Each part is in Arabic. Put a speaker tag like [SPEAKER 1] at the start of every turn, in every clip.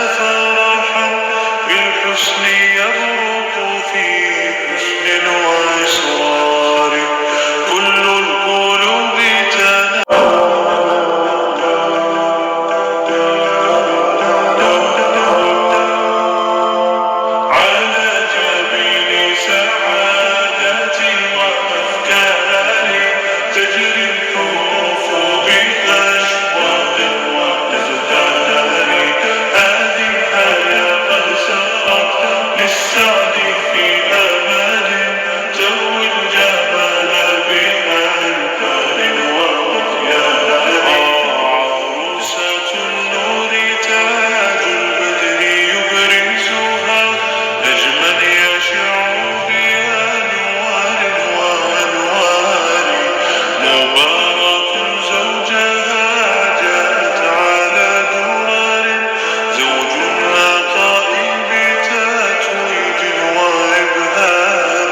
[SPEAKER 1] فرحا بالحسن يبرق في حسن وإصرار كل القلوب على جبين سعادتي وأفكاري تجري الحروف بأشواق وأزدار هذه الحياة قد سرت للسعد في أمل زوي الجمال بألفان وأطيار عروسة النور تاج البدر يبرزها نجما يشع بأنوار وأنوار مبارك زوجها جاءت على درر زوج العطاء بتتويج وإبهار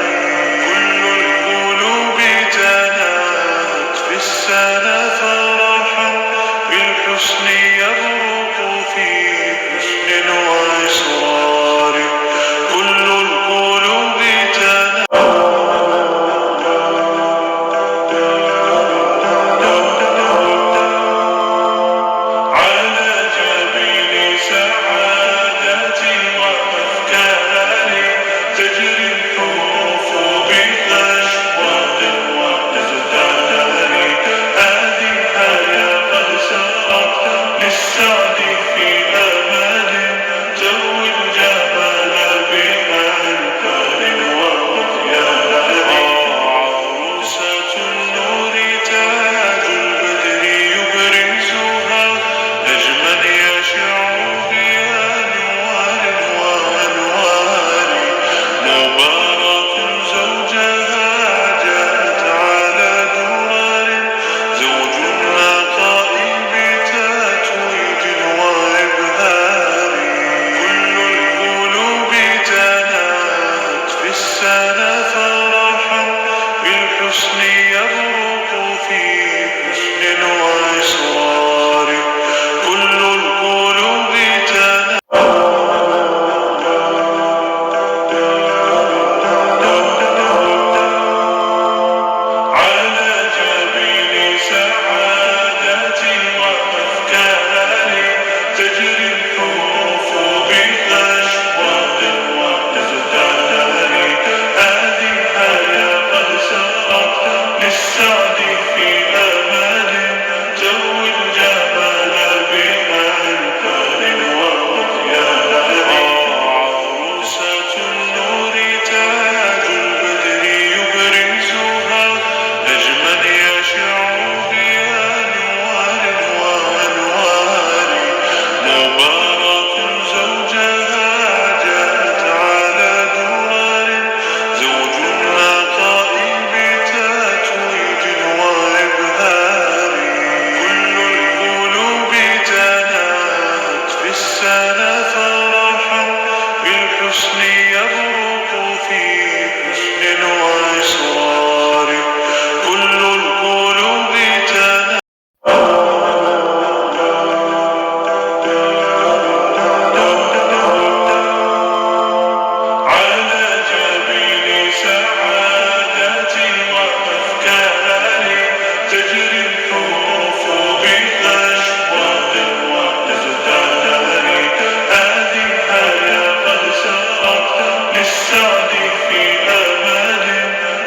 [SPEAKER 1] كل القلوب تنات في السنة فرحا بالحسن يبرق في حسن وإصرار كل القلوب على جبين سعادتي وأفكاري تجري الحروف بأشواق وأزدار هذه الحياة قد سرت للسعد في أمل زوي الجمال بألفان وأطيار عروسة النور تاج البدر يبرزها نجما يشع بأنوار وأنوار مبارك زوجها جاءت على درر زوج العطاء بتتويج وإبهار كل القلوب تنات في السنة فرحا بالحسن يبرق في حسن وإصرار كل القلوب على جبين سعادتي وأفكاري تجري الحروف بأشواق وأزدار هذه الحياة قد سرت للسعد في أمل زوي الجمال بألفان وأطيار عروسة النور تاج البدر يبرزها نجما يشع بأنوار وأنوار مبارك زوجها جاءت على درر زوج العطاء بتتويج وإبهار كل القلوب تنات في السنة فرحا بالحسن يبرق في حسن وإصرار كل القلوب تنات على جبين سعادتي وأفكاري تجري الحروف بأشواق وأزدار هذه الحياة قد سرت للسعد في أمل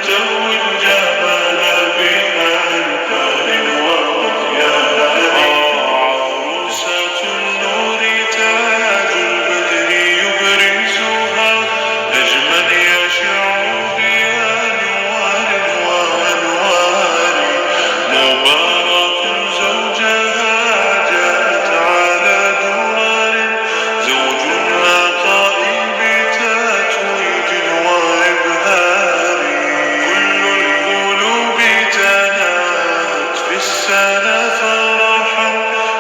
[SPEAKER 1] زوي الجمال بألفان وأطيار عروسة النور تاج البدر يبرزها نجما يشع بأنوار وأنوار مبارك زوجها جاءت على درر زوج العطاء بتتويج وإبهار كل القلوب تنات في السنة فرحا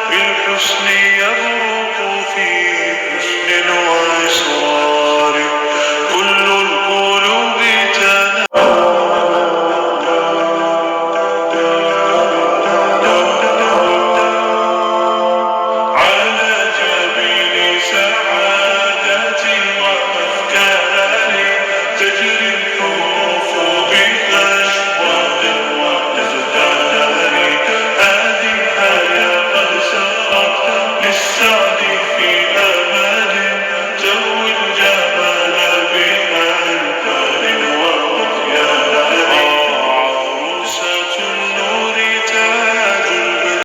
[SPEAKER 1] بالحسن يبرق في حسن